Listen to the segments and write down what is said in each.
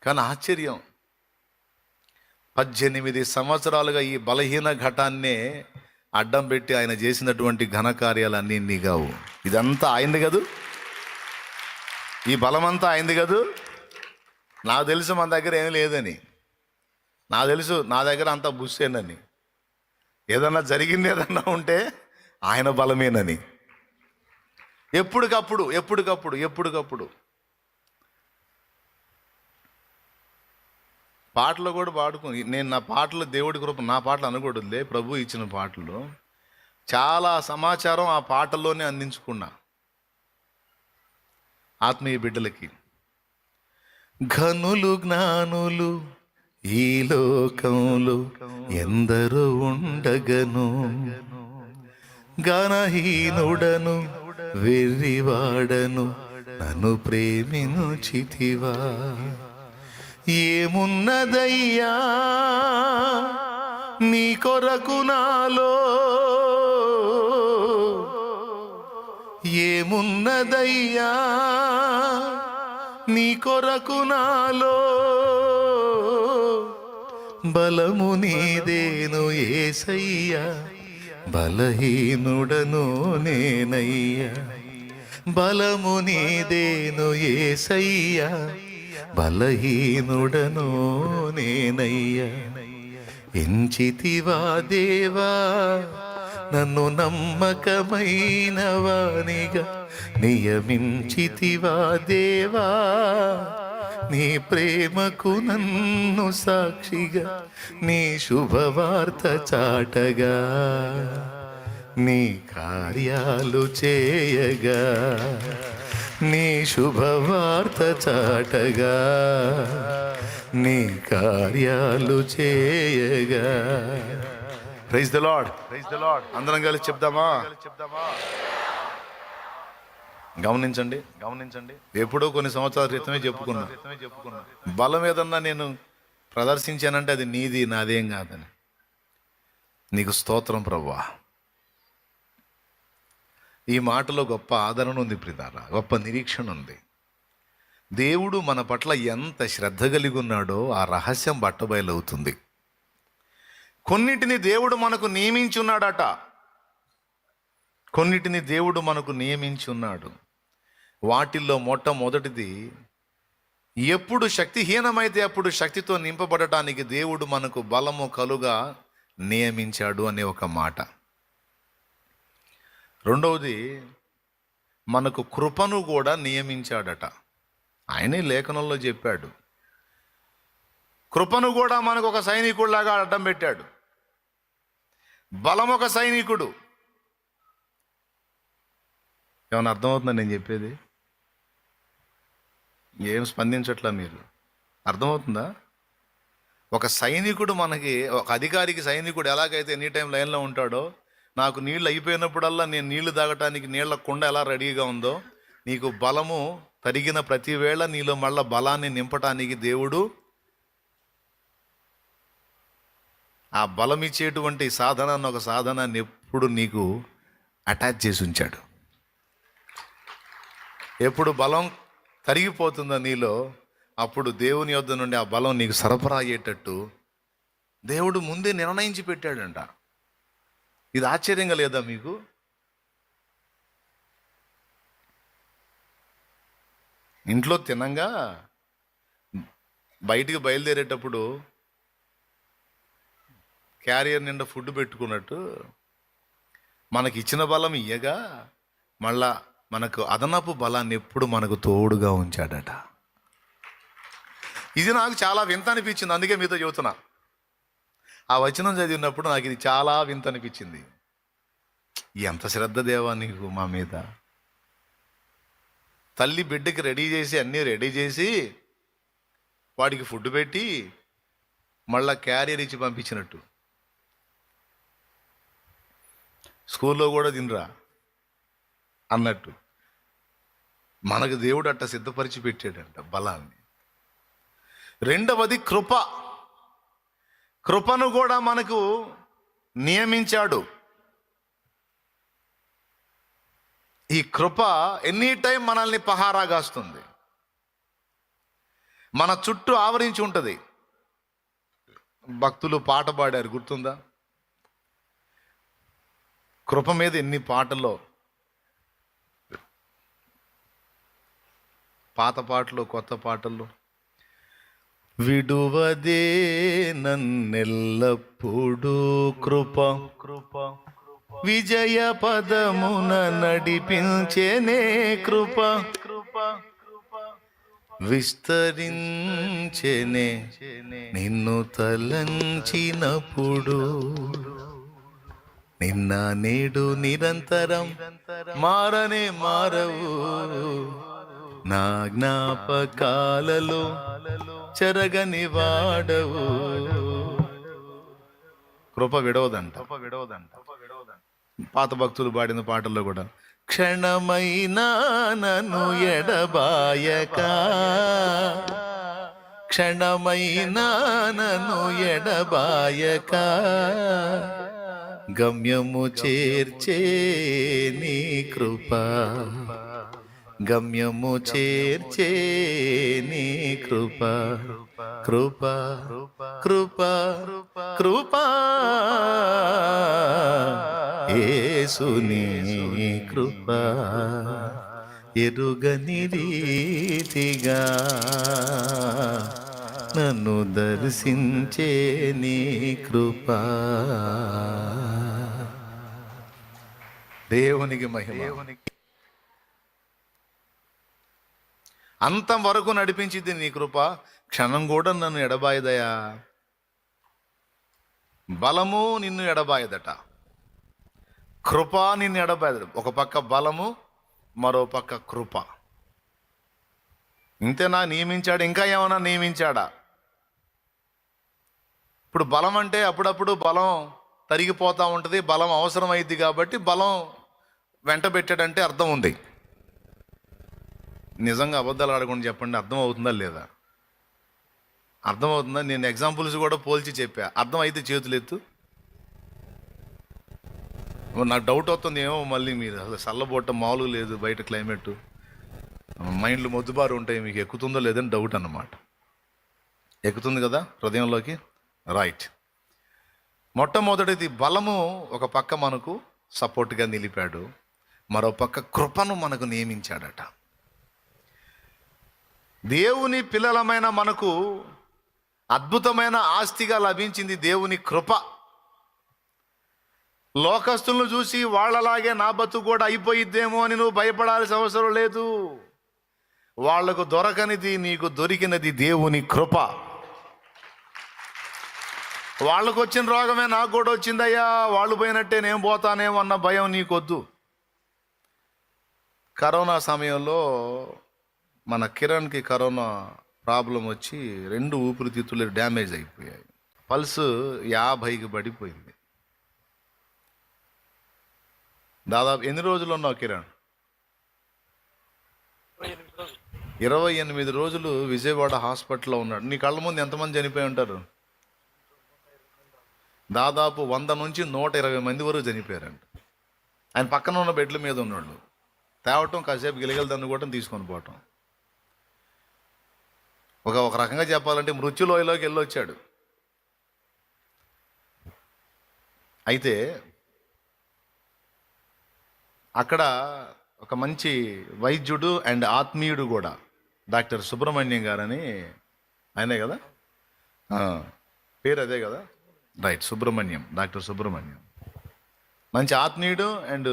కానీ ఆశ్చర్యం, 18 సంవత్సరాలుగా ఈ బలహీన ఘటాన్నే అడ్డం పెట్టి ఆయన చేసినటువంటి ఘనకార్యాలన్నీ ఇన్ని కావు. ఇదంతా అయింది కదూ, ఈ బలమంతా అయింది కదూ. నాకు తెలుసు మన దగ్గర ఏమీ లేదని, నాకు తెలుసు నా దగ్గర అంతా బుస్సేనని, ఏదన్నా జరిగింది ఏదన్నా ఉంటే ఆయన బలమేనని. ఎప్పటికప్పుడు పాటలు కూడా పాడుకుని, నేను నా పాటలు దేవుడి కృప, నా పాటలు అనకూడదులే, ప్రభు ఇచ్చిన పాటలు చాలా సమాచారం ఆ పాటల్లోనే అందించుకున్నా ఆత్మీయ బిడ్డలకి. ఘనులు జ్ఞానులు ఈ లోకంలో ఎందరో ఉండగను, గణహీనుడను వెర్రివాడను నన్ను ప్రేమించితివా. ఏమున్నదయ్యా నీ కొరకు నాలో, ఏమున్నదయ్యా నీ కొరకు నాలో, బలము నీదేను యేసయ్యా, బలహీనుడను నేనయ్యా. బలము నీదేను యేసయ్యా, బలహీనుడను నేనయ్యా. ఎంచితివా దేవా నన్ను నమ్మకమైన వానిగా, నియమించితివా దేవా నీ ప్రేమకు నన్ను సాక్షిగా, నీ శుభవార్త చాటగా, నీ కార్యాలు చేయగా, నీ శుభవార్త చాటగా, నీ కార్యాలు చేయగా. Praise the Lord, praise the Lord. అందరం కలిసి చెప్దామా? గమనించండి. ఎప్పుడో కొన్ని సంవత్సరాల క్రితమే చెప్పుకున్నా, బలం ఏదన్నా నేను ప్రదర్శించానంటే అది నీది, నాదేం కాదని. నీకు స్తోత్రం ప్రభువా. ఈ మాటలో గొప్ప ఆదరణ ఉంది ప్రియులారా, గొప్ప నిరీక్షణ ఉంది. దేవుడు మన పట్ల ఎంత శ్రద్ధ కలిగి ఉన్నాడో ఆ రహస్యం బట్టబయలవుతుంది. కొన్నిటిని దేవుడు మనకు నియమించున్నాడట, కొన్నిటిని దేవుడు మనకు నియమించున్నాడు. వాటిల్లో మొట్టమొదటిది, ఎప్పుడు శక్తిహీనమైతే అప్పుడు శక్తితో నింపబడటానికి దేవుడు మనకు బలము కలుగా నియమించాడు అనే ఒక మాట. రెండవది, మనకు కృపను కూడా నియమించాడట. ఆయనే లేఖనంలో చెప్పాడు, కృపను కూడా మనకు ఒక సైనికుడిలాగా అడ్డం పెట్టాడు. బలం ఒక సైనికుడు. ఏమైనా అర్థమవుతుందా నేను చెప్పేది? ఏం స్పందించట్లా మీరు? అర్థమవుతుందా? ఒక సైనికుడు, మనకి ఒక అధికారికి సైనికుడు ఎలాగైతే ఎనీ టైం లైన్లో ఉంటాడో, నాకు నీళ్ళు అయిపోయినప్పుడల్లా నేను నీళ్లు తాగటానికి నీళ్ల కుండ ఎలా రెడీగా ఉందో, నీకు బలము తరిగిన ప్రతి వేళ నీలో మళ్ళా బలాన్ని నింపటానికి దేవుడు ఆ బలం ఇచ్చేటువంటి సాధనాన్ని, ఒక సాధనాన్ని ఎప్పుడు నీకు అటాచ్ చేసి ఉంచాడు. ఎప్పుడు బలం తరిగిపోతుందో నీలో, అప్పుడు దేవుని యొద్ద నుండి ఆ బలం నీకు సరఫరా అయ్యేటట్టు దేవుడు ముందే నిర్ణయించి పెట్టాడంట. ఇది ఆశ్చర్యంగా లేదా మీకు? ఇంట్లో తినంగా బయటికి బయలుదేరేటప్పుడు క్యారియర్ నిండా ఫుడ్ పెట్టుకున్నట్టు మనకి ఇచ్చిన బలం ఇయ్యగా మళ్ళా మనకు అదనపు బలాన్ని ఎప్పుడు మనకు తోడుగా ఉంచాడట. ఇది నాకు చాలా వింత అనిపించింది, అందుకే మీతో చెబుతున్నా. ఆ వచనం చదివినప్పుడు నాకు ఇది చాలా వింత అనిపించింది. ఎంత శ్రద్ధ దేవా నీకు మా మీద. తల్లి బిడ్డకి రెడీ చేసి, అన్నీ రెడీ చేసి, వాడికి ఫుడ్ పెట్టి మళ్ళా క్యారియర్ ఇచ్చి పంపించినట్టు. స్కూల్లో కూడా తినరా అన్నట్టు మనకు దేవుడు అట్ట సిద్ధపరిచి పెట్టాడంట బలాన్ని. రెండవది కృప. కృపను కూడా మనకు నియమించాడు. ఈ కృప ఎనీ టైం మనల్ని పహారాగాస్తుంది. మన చుట్టూ ఆవరించి ఉంటుంది. భక్తులు పాట పాడారు, గుర్తుందా? కృప మీద ఎన్ని పాటల్లో, పాత పాటలు కొత్త పాటల్లో. విడువదే నన్నెల్లప్పుడూ కృప, విజయ పదమున నడిపించేనే కృప, విస్తరించేనే నిన్ను తలంచినప్పుడు. నిన్న నేడు నిరంతరం మారనే మారవు, నా జ్ఞాపకాలలో చెరగని వాడవు. కృప విడవదంట. పాత భక్తులు పాడిన పాటల్లో కూడా క్షణమైనా నన్ను ఎడబాయక, క్షణమైనా నన్ను ఎడబాయక, గమ్యము చేర్చే నీ కృప, గమ్యము చేర్చే నీ కృప, కృప కృప కృప యేసుని కృప, ఎరుగని రీతిగా నన్ను దర్శించే నీ కృప. దేవునికి మహిమ. అంతం వరకు నడిపించింది నీ కృప, క్షణం కూడా నన్ను ఎడబాయదయా. బలము నిన్ను ఎడబాయదట, కృప నిన్ను ఎడబాయదట. ఒక పక్క బలము, మరో పక్క కృప. ఇంతేనా నియమించాడు? ఇంకా ఏమైనా నియమించాడా? ఇప్పుడు బలం అంటే అప్పుడప్పుడు బలం తరిగిపోతూ ఉంటుంది, బలం అవసరం అయింది కాబట్టి బలం వెంట పెట్టాడంటే అర్థం ఉంది. నిజంగా అబద్ధాలు ఆడకుండా చెప్పండి, అర్థం అవుతుందా లేదా? అర్థమవుతుందా? నేను ఎగ్జాంపుల్స్ కూడా పోల్చి చెప్పా. అర్థం అయితే చేతులు ఎత్తు. నాకు డౌట్ అవుతుంది, ఏమో మళ్ళీ మీరు అసలు చల్లబోటం మామూలుగా లేదు, బయట క్లైమేట్, మైండ్లు మొద్దుబారు ఉంటాయి, మీకు ఎక్కుతుందో లేదని డౌట్ అన్నమాట. ఎక్కుతుంది కదా హృదయంలోకి? రైట్. మొట్టమొదటిది బలము ఒక పక్క మనకు సపోర్ట్గా నిలిపాడు, మరో పక్క కృపను మనకు నియమించాడట. దేవుని పిల్లలమైన మనకు అద్భుతమైన ఆస్తిగా లభించింది దేవుని కృప. లోకస్తులను చూసి వాళ్ళలాగే నా బతుకు కూడా అయిపోయిద్దేమో అని నువ్వు భయపడాల్సిన అవసరం లేదు. వాళ్లకు దొరకనిది నీకు దొరికినది దేవుని కృప. వాళ్ళకు వచ్చిన రోగమే నాకు కూడా వచ్చిందయ్యా, వాళ్ళు పోయినట్టే నేను పోతానేమో అన్న భయం నీకొద్దు. కరోనా సమయంలో మన కిరణ్కి కరోనా ప్రాబ్లం వచ్చి 2 ఊపిరితిత్తులు డ్యామేజ్ అయిపోయాయి. పల్స్ 50కి పడిపోయింది. దాదాపు ఎన్ని రోజులు ఉన్నావు కిరణ్? 28 రోజులు విజయవాడ హాస్పిటల్లో ఉన్నాడు. నీ కళ్ళ ముందు ఎంతమంది చనిపోయి ఉంటారు? దాదాపు 100 నుంచి 120 మంది వరకు చనిపోయారంట. ఆయన పక్కన ఉన్న బెడ్ల మీద ఉన్నాడు. తేవటం, కాసేపు గిలగలదన్ను కూడా తీసుకొని పోవటం. ఒక రకంగా చెప్పాలంటే మృత్యులోయలోకి వెళ్ళొచ్చాడు. అయితే అక్కడ ఒక మంచి వైద్యుడు అండ్ ఆత్మీయుడు కూడా, డాక్టర్ సుబ్రహ్మణ్యం గారని, ఆయనే కదా పేరు? అదే కదా, రైట్, సుబ్రహ్మణ్యం, డాక్టర్ సుబ్రహ్మణ్యం. మంచి ఆత్మీయుడు అండ్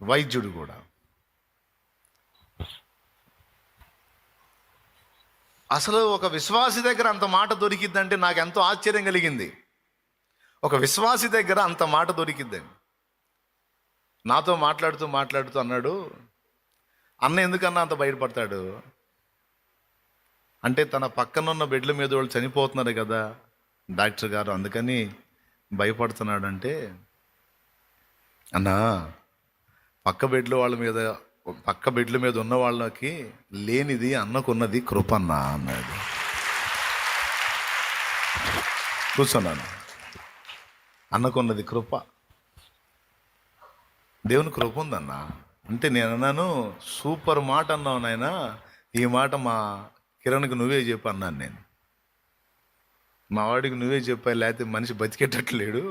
వైద్యుడు కూడా. అసలు ఒక విశ్వాసి దగ్గర అంత మాట దొరికిద్దంటే నాకు ఎంతో ఆశ్చర్యం కలిగింది. ఒక విశ్వాసి దగ్గర అంత మాట దొరికిద్దండి. నాతో మాట్లాడుతూ అన్నాడు, అన్న ఎందుకన్నా అంత బయటపడతాడు అంటే, తన పక్కనున్న బెడ్ల మీద వాళ్ళు చనిపోతున్నారు కదా డాక్టర్ గారు, అందుకని భయపడుతున్నాడు. అంటే, అన్నా పక్క బెడ్ల మీద ఉన్న వాళ్ళకి లేనిది అన్నకున్నది కృపన్నా అన్నాడు. కూర్చున్నాను. అన్నకున్నది కృప, దేవుని కృప ఉందన్నా అంటే నేను అన్నాను, సూపర్ మాట అన్నావు నాయన. ఈ మాట మా కిరణ్కి నువ్వే చెప్పు అన్నాను నేను. మా వాడికి నువ్వే చెప్పా, లేకపోతే మనిషి బతికేటట్లేడు,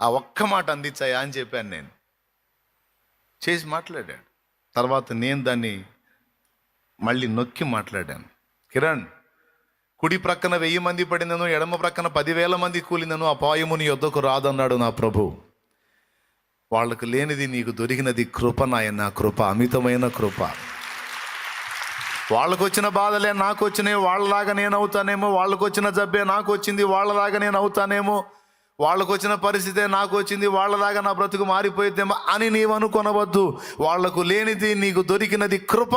ఆ ఒక్క మాట అందించాయా అని చెప్పాను నేను. చేసి మాట్లాడాడు. తర్వాత నేను దాన్ని మళ్ళీ నొక్కి మాట్లాడాను. కిరణ్, కుడి ప్రక్కన 1000 మంది పడినను, ఎడమ ప్రక్కన 10,000 మంది కూలినను అపాయము నీ యొద్దకు రాదన్నాడు నా ప్రభు. వాళ్ళకు లేనిది నీకు దొరికినది కృప నాయన, కృప, అమితమైన కృప. వాళ్ళకు వచ్చిన బాధలే నాకు వచ్చినాయి, వాళ్ళలాగా నేను అవుతానేమో. వాళ్ళకు వచ్చిన జబ్బే నాకు వచ్చింది, వాళ్ళలాగా నేను అవుతానేమో. వాళ్ళకు వచ్చిన పరిస్థితే నాకు వచ్చింది, వాళ్ళలాగా నా బ్రతుకు మారిపోయిద్దేమో అని నీవు అనుకొనవద్దు. వాళ్లకు లేనిది నీకు దొరికినది కృప.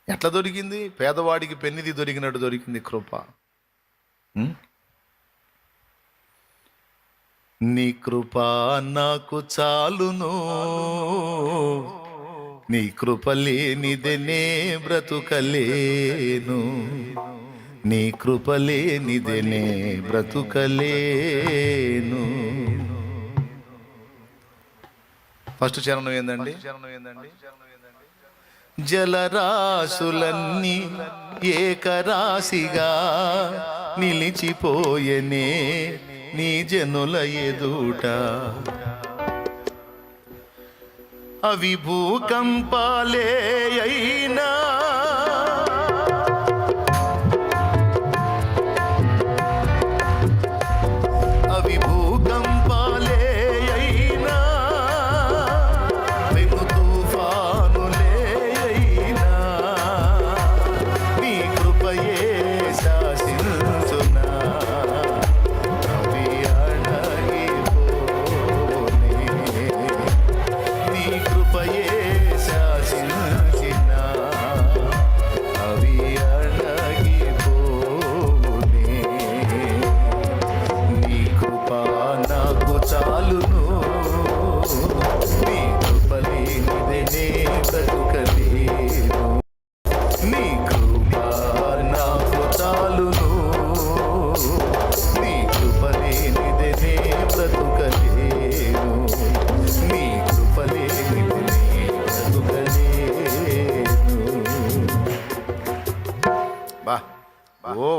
ఎట్లా దొరికింది? పేదవాడికి పెన్నిది దొరికినట్టు దొరికింది కృప. నీ కృప నాకు చాలును, నీ కృప లేనిదనే బ్రతుకలేను, నీ కృప లేనిదనే బ్రతుకలేను. ఫస్ట్ చరణం ఏందండి? జలరాశులన్నీ ఏకరాశిగా నిలిచిపోయెనే నీ జనుల ఎదుట, అవి భూకంపాలే అయినా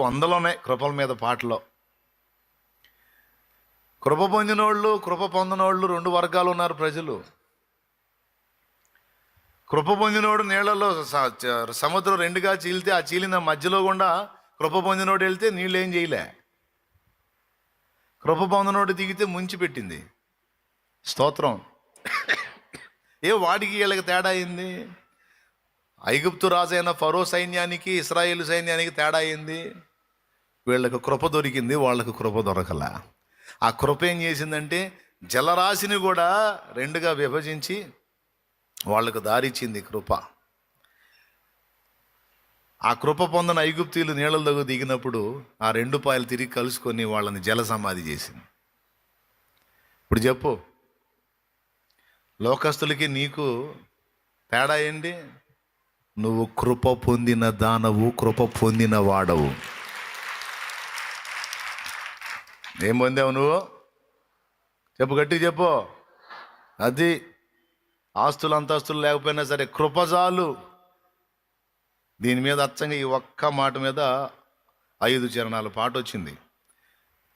వందలోనే కృపల మీద పాటలో. కృప పొందినోళ్ళు, కృప పొందినోళ్ళు 2 వర్గాలు ఉన్నారు ప్రజలు. కృప పొందినోడు నీళ్లలో సముద్రం 2గా చీలితే ఆ చీలిన మధ్యలో గుండా కృప పొందినోడు వెళ్తే నీళ్ళు ఏం చేయలే. కృప పొందినోడు దిగితే ముంచి పెట్టింది. స్తోత్రం. వాడికి వీళ్ళకి తేడా అయింది? ఐగుప్తు రాజైన ఫరో సైన్యానికి, ఇశ్రాయేలు సైన్యానికి తేడా అయింది. వీళ్ళకు కృప దొరికింది, వాళ్ళకు కృప దొరకలా. ఆ కృప ఏం చేసిందంటే జలరాశిని కూడా 2గా విభజించి వాళ్ళకు దారిచ్చింది కృప. ఆ కృప పొందిన ఐగుప్తీయులు నీళ్ళలో దిగినప్పుడు ఆ 2 పాయలు తిరిగి కలుసుకొని వాళ్ళని జల సమాధి చేసింది. ఇప్పుడు చెప్పు, లోకస్తులకి నీకు తేడా ఏంటి? నువ్వు కృప పొందిన దానవు, కృప పొందిన వాడవు. ఏం పొందావు నువ్వు? చెప్పు, గట్టిగా చెప్పు. అది ఆస్తులు అంతస్తులు లేకపోయినా సరే కృప చాలు. దీని మీద అచ్చంగా ఈ ఒక్క మాట మీద 5 చరణాల పాట వచ్చింది.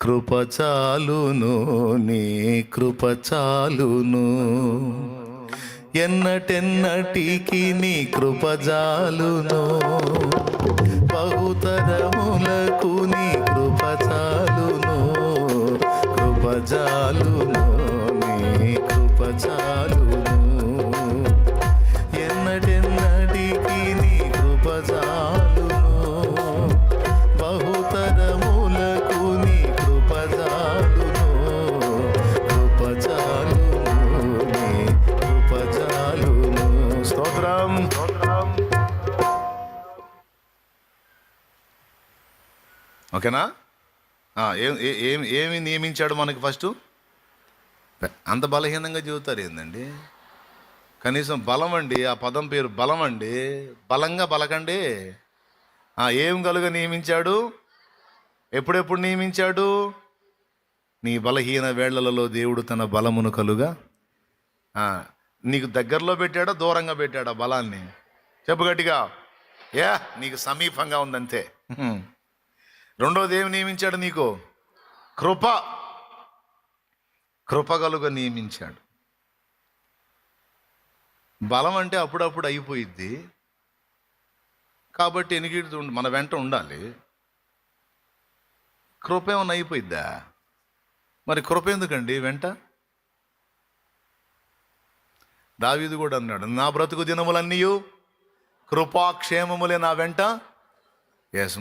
కృప చాలును, నీ కృప చాలును, ఎన్నటెన్నటికి నీ కృప చాలును, బహుతరములకు నీ కృప చాలును, కృప చాలును, నీ కృప చాలును, ఎన్నటెన్నటికి నీ కృప చాలును, బహుతరములకు నీ కృప చాలును, కృప చాలును, నీ కృప చాలును. స్తోత్రం. ఓకేనా? ఏమి నియమించాడు మనకి? ఫస్ట్ అంత బలహీనంగా చెబుతారు ఏందండి? కనీసం బలం అండి, ఆ పదం పేరు బలం అండి. బలంగా పలకండి. ఏం కలుగా నియమించాడు? ఎప్పుడెప్పుడు నియమించాడు? నీ బలహీన వేళ్లలో దేవుడు తన బలమును కలుగా. నీకు దగ్గరలో పెట్టాడా దూరంగా పెట్టాడా బలాన్ని? చెప్పు గట్టిగా. నీకు సమీపంగా ఉందంతే. రెండోది ఏమి నియమించాడు నీకు? కృప. కృపగలుగా నియమించాడు. బలం అంటే అప్పుడప్పుడు అయిపోయిద్ది కాబట్టి ఎనికిడు మన వెంట ఉండాలి. కృప ఏమన్నా అయిపోయిద్దా? మరి కృప ఎందుకండి వెంట? దావీదు కూడా అన్నాడు, నా బ్రతుకు దినములన్నీ కృపాక్షేమములే నా వెంట.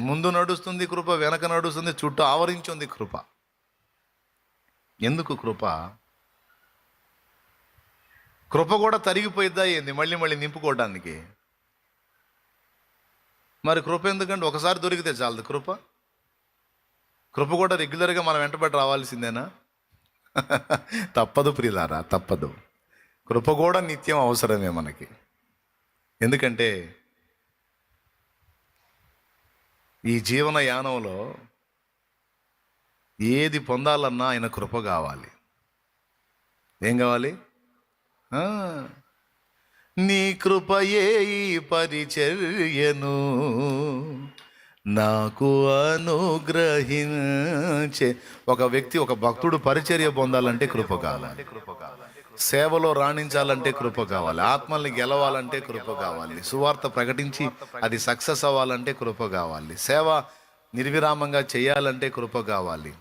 ముందు నడుస్తుంది కృప, వెనక నడుస్తుంది, చుట్టూ ఆవరించింది కృప. ఎందుకు కృప? కృప కూడా తరిగిపోయిద్దా ఏంది మళ్ళీ మళ్ళీ నింపుకోవడానికి? మరి కృప ఎందుకంటే ఒకసారి దొరికితే చాలదు కృప. కృప కూడా రెగ్యులర్గా మనం వెంటబడి రావాల్సిందేనా? తప్పదు ప్రియులారా, తప్పదు. కృప కూడా నిత్యం అవసరమే మనకి. ఎందుకంటే ఈ జీవన యానంలో ఏది పొందాలన్నా ఆయన కృప కావాలి. ఏం కావాలి? నీ కృపయే ఈ పరిచర్యను నాకు అనుగ్రహించే. ఒక వ్యక్తి, ఒక భక్తుడు పరిచర్య పొందాలంటే కృప కావాలి. సేవలో రాణించాలంటే కృప కావాలి. ఆత్మల్ని గెలవాలంటే కృప కావాలి. సువార్త ప్రకటించి అది సక్సెస్ అవ్వాలంటే కృప కావాలి. సేవ నిర్విరామంగా చేయాలంటే కృప కావాలి.